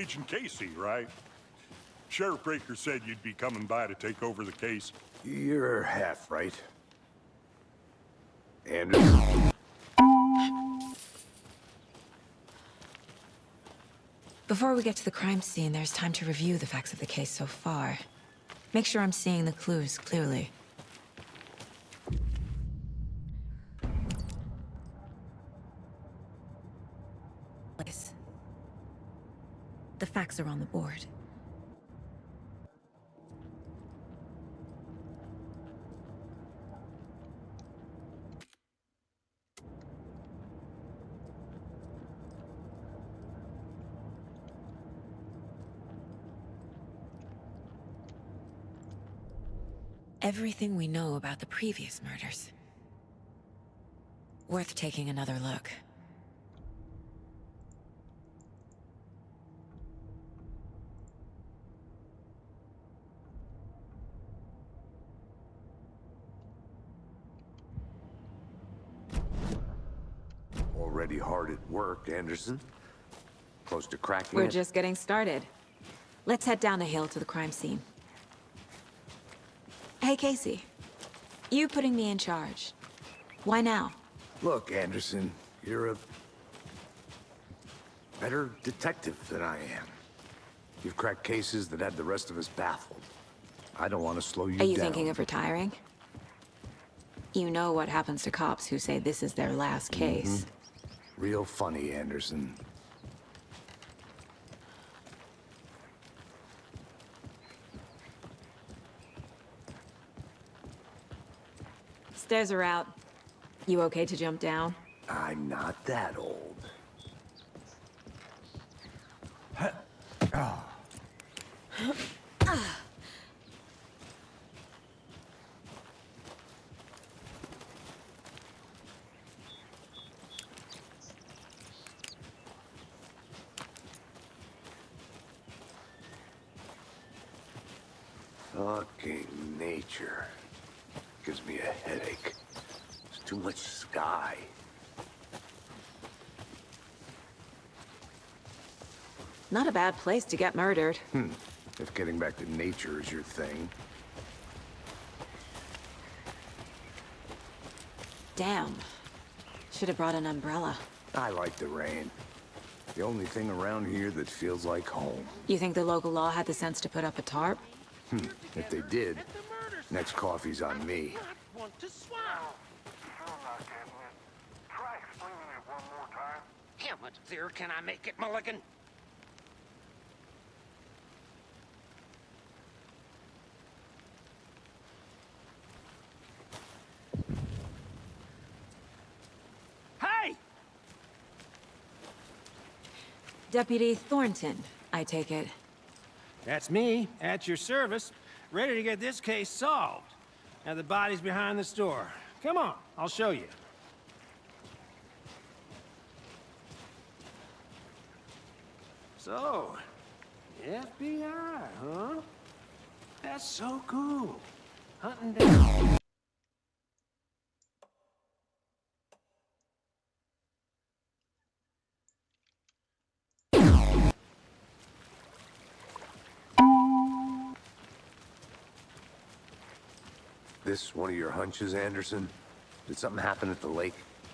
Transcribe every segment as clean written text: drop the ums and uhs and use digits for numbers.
Agent Casey, right? Sheriff Breaker said you'd be coming by to take over the case. You're half right. Anderson? Before we get to the crime scene, there's time to review the facts of the case so far. Make sure I'm seeing the clues clearly. The facts are on the board. Everything we know about the previous murders. Worth taking another look. Already hard at work, Anderson. Close to cracking We're it? just getting started. Let's head down the hill to the crime scene. Hey, Casey. You putting me in charge. Why now? Look, Anderson, you're a better detective than I am. You've cracked cases that had the rest of us baffled. I don't want to slow you down. Are you thinking of retiring? You know what happens to cops who say this is their last case. Real funny, Anderson. Stairs are out. You okay to jump down? I'm not that old. Fucking nature. Gives me a headache. There's too much sky. Not a bad place to get murdered. If getting back to nature is your thing. Damn. Should have brought an umbrella. I like the rain. The only thing around here that feels like home. You think the local law had the sense to put up a tarp? If they did, next coffee's on me. How much clearer can I make it, Mulligan? Hey! Deputy Thornton, I take it. That's me, at your service, ready to get this case solved. Now the body's behind the store. Come on, I'll show you. So, FBI, huh? That's so cool. Hunting down... This one of your hunches, Anderson? Did something happen at the lake?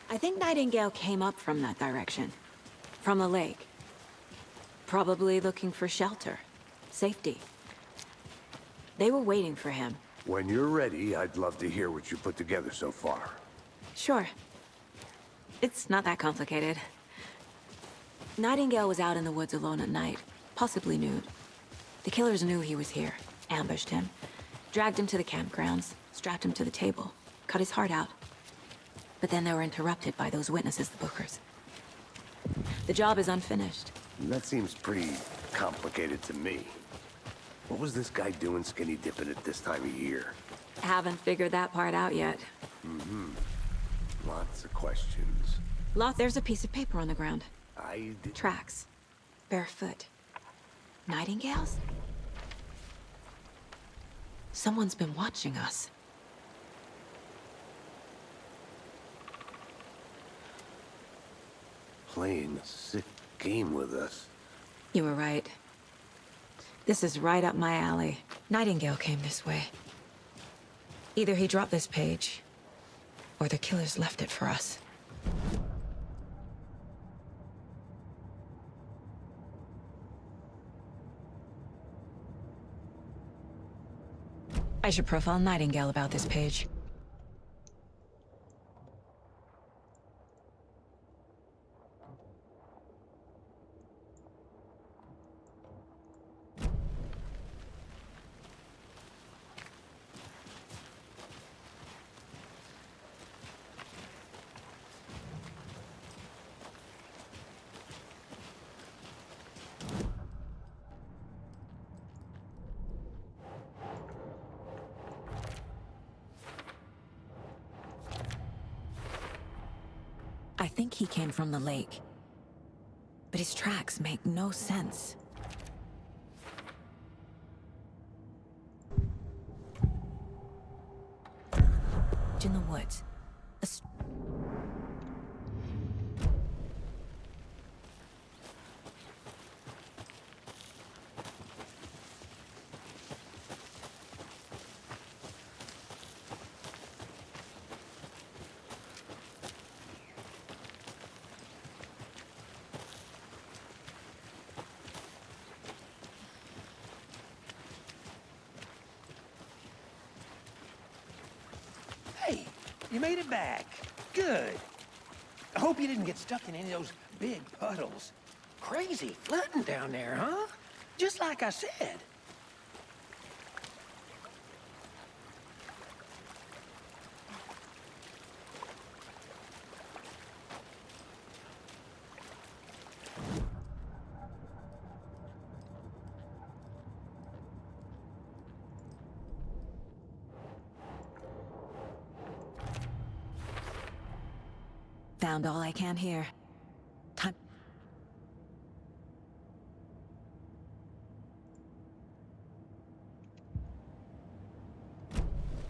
I think Nightingale came up from that direction. From the lake. Probably looking for shelter. Safety. They were waiting for him. When you're ready, I'd love to hear what you put together so far. Sure. It's not that complicated. Nightingale was out in the woods alone at night, possibly nude. The killers knew he was here, ambushed him, dragged him to the campgrounds, strapped him to the table, cut his heart out. But then they were interrupted by those witnesses, the Bookers. The job is unfinished. That seems pretty complicated to me. What was this guy doing skinny dipping at this time of year? Haven't figured that part out yet. Lots of questions. There's a piece of paper on the ground. I did... Tracks. Barefoot. Nightingales? Someone's been watching us. Playing a sick game with us. You were right. This is right up my alley. Nightingale came this way. Either he dropped this page, or the killers left it for us. I should profile Nightingale about this page. I think he came from the lake. But his tracks make no sense. In the woods. Hey, you made it back. Good. I hope you didn't get stuck in any of those big puddles. Crazy flooding down there, huh? Just like I said. Found all I can here. Time.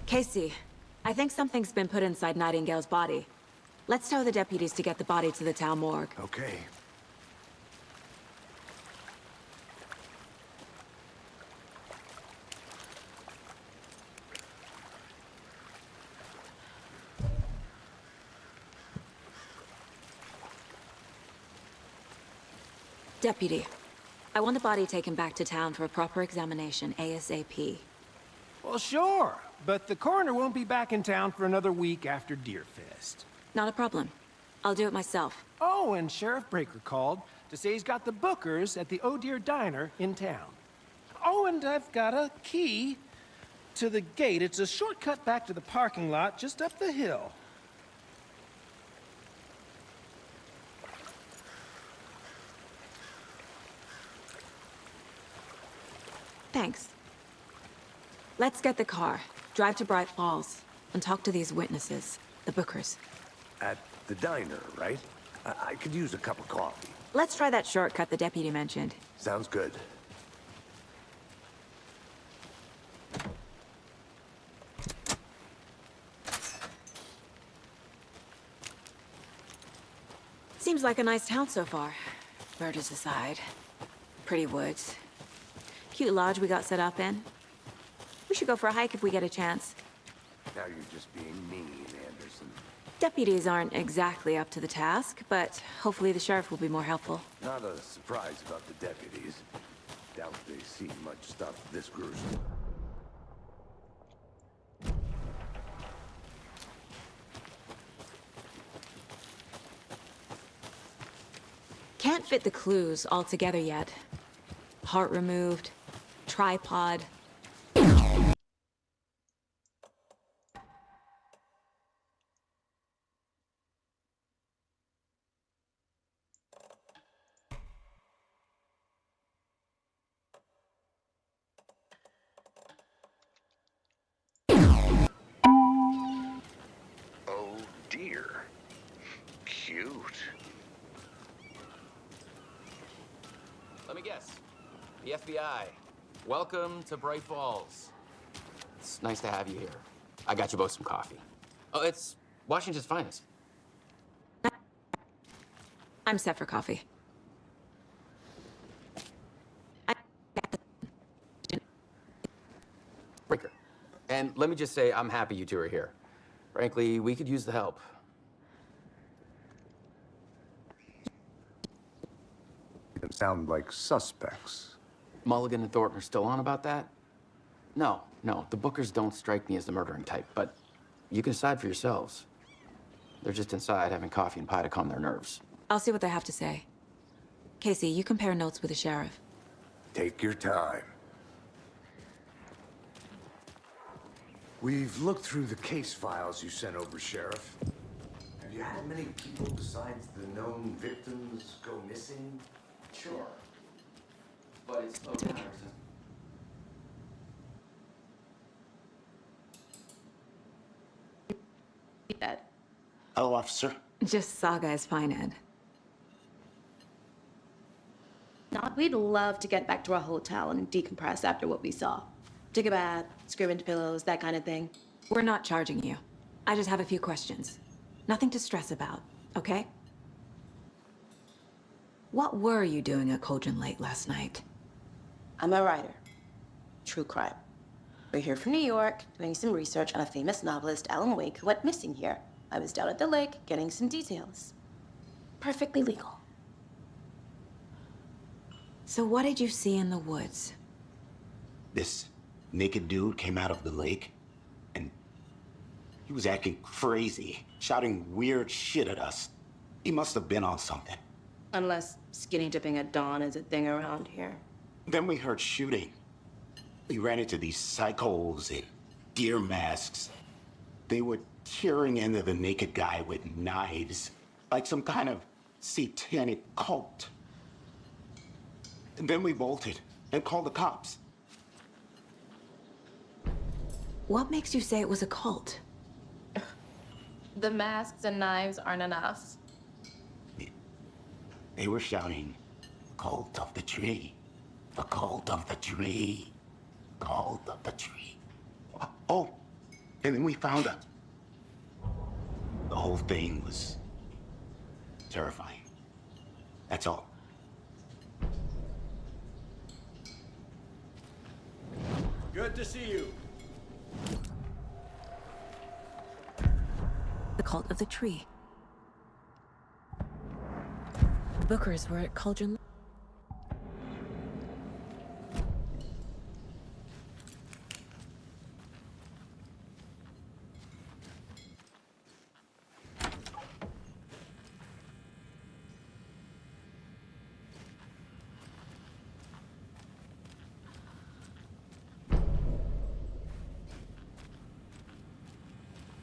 Casey, I think something's been put inside Nightingale's body. Let's tell the deputies to get the body to the town morgue. Okay. Deputy, I want the body taken back to town for a proper examination, ASAP. Well, sure. But the coroner won't be back in town for another week after Deerfest. Not a problem. I'll do it myself. Oh, and Sheriff Breaker called to say he's got the Bookers at the Oh Dear Diner in town. Oh, and I've got a key to the gate. It's a shortcut back to the parking lot just up the hill. Thanks. Let's get the car, drive to Bright Falls, and talk to these witnesses, the Bookers. At the diner, right? I could use a cup of coffee. Let's try that shortcut the deputy mentioned. Sounds good. Seems like a nice town so far. Murders aside. Pretty woods. Cute lodge we got set up in. We should go for a hike if we get a chance. Now you're just being mean, Anderson. Deputies aren't exactly up to the task, but hopefully the sheriff will be more helpful. Not a surprise about the deputies. Doubt they've seen much stuff this gruesome. Can't fit the clues all together yet. Heart removed, tripod. Oh dear. Cute. Let me guess. The FBI. Welcome to Bright Falls. It's nice to have you here. I got you both some coffee. Oh, it's Washington's finest. I'm set for coffee. Breaker. And let me just say, I'm happy you two are here. Frankly, we could use the help. They sound like suspects. Mulligan and Thornton are still on about that? No, the Bookers don't strike me as the murdering type, but you can decide for yourselves. They're just inside having coffee and pie to calm their nerves. I'll see what they have to say. Casey, you compare notes with the sheriff. Take your time. We've looked through the case files you sent over, Sheriff. Have you had many people besides the known victims go missing? Sure. But it's That. Hello, officer. Just Saga's fine, Ed. Now, we'd love to get back to our hotel and decompress after what we saw. Take a bath, scream into pillows, that kind of thing. We're not charging you. I just have a few questions. Nothing to stress about, okay? What were you doing at Cauldron Lake last night? I'm a writer. True crime. We're here from New York, doing some research on a famous novelist, Alan Wake, who went missing here. I was down at the lake, getting some details. Perfectly legal. So what did you see in the woods? This naked dude came out of the lake, and he was acting crazy, shouting weird shit at us. He must have been on something. Unless skinny dipping at dawn is a thing around here. Then we heard shooting. We ran into these psychos in deer masks. They were tearing into the naked guy with knives, like some kind of satanic cult. And then we bolted and called the cops. What makes you say it was a cult? The masks and knives aren't enough. They were shouting, "Cult of the tree, the cult of the tree, cult of the tree." Oh, and then we found out. The whole thing was terrifying. That's all. Good to see you. The cult of the tree. Bookers were at Cauldron.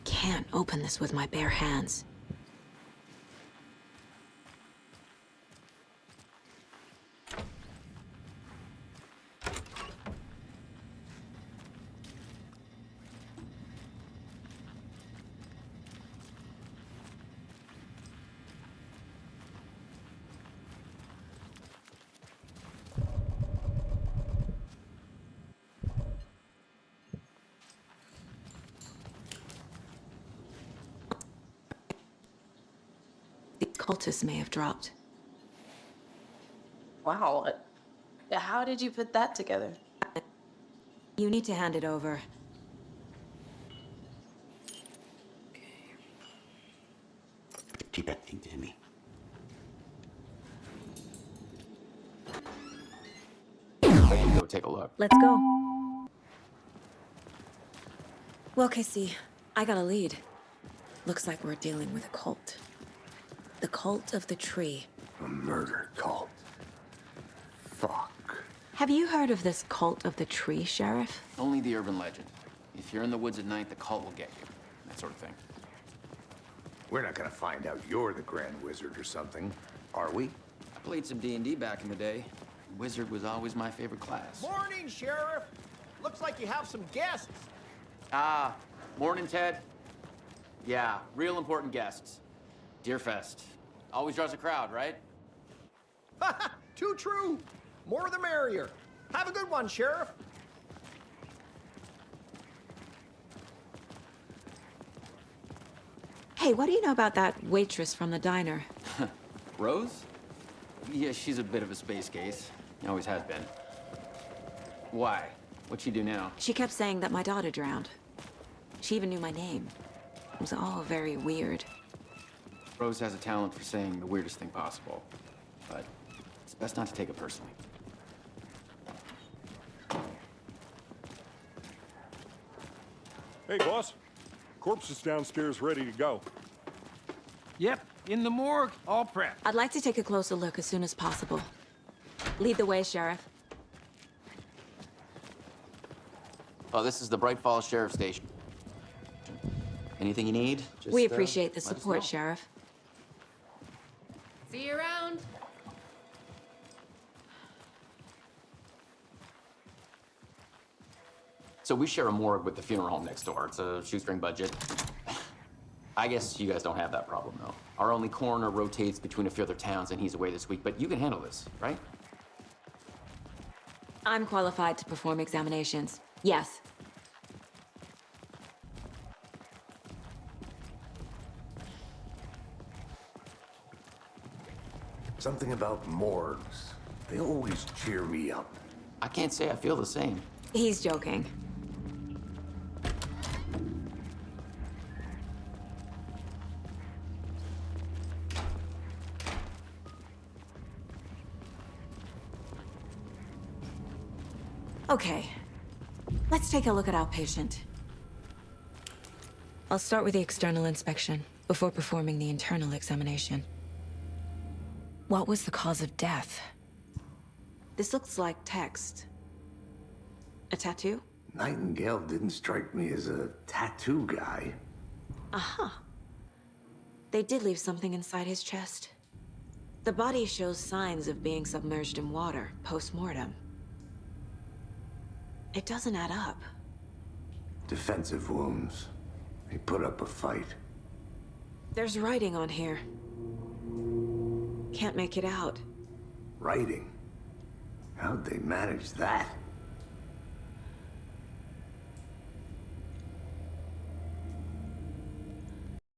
Can't open this with my bare hands. Cultists may have dropped. Wow. How did you put that together? You need to hand it over. Keep that thing to me. I can go take a look. Let's go. Well, Casey, I got a lead. Looks like we're dealing with a cult. The cult of the tree. A murder cult. Fuck. Have you heard of this cult of the tree, Sheriff? Only the urban legend. If you're in the woods at night, the cult will get you. That sort of thing. We're not gonna find out you're the Grand Wizard or something, are we? I played some D&D back in the day. Wizard was always my favorite class. Morning, Sheriff. Looks like you have some guests. Ah, morning, Ted. Yeah, real important guests. Deerfest. Always draws a crowd, right? Too true. More the merrier. Have a good one, Sheriff. Hey, what do you know about that waitress from the diner? Rose? Yeah, she's a bit of a space case. Always has been. Why? What'd she do now? She kept saying that my daughter drowned. She even knew my name. It was all very weird. Rose has a talent for saying the weirdest thing possible. But it's best not to take it personally. Hey, boss. Corpse is downstairs ready to go. Yep, in the morgue, all prepped. I'd like to take a closer look as soon as possible. Lead the way, Sheriff. Oh, this is the Bright Falls Sheriff Station. Anything you need? Just, We appreciate the let us support, know. Sheriff. See you around. So we share a morgue with the funeral home next door. It's a shoestring budget. I guess you guys don't have that problem, though. Our only coroner rotates between a few other towns, and he's away this week, but you can handle this, right? I'm qualified to perform examinations. Yes. Something about morgues. They always cheer me up. I can't say I feel the same. He's joking. Okay, let's take a look at our patient. I'll start with the external inspection before performing the internal examination. What was the cause of death? This looks like text. A tattoo? Nightingale didn't strike me as a tattoo guy. Aha. They did leave something inside his chest. The body shows signs of being submerged in water post-mortem. It doesn't add up. Defensive wounds. He put up a fight. There's writing on here. Can't make it out. Writing? How'd they manage that?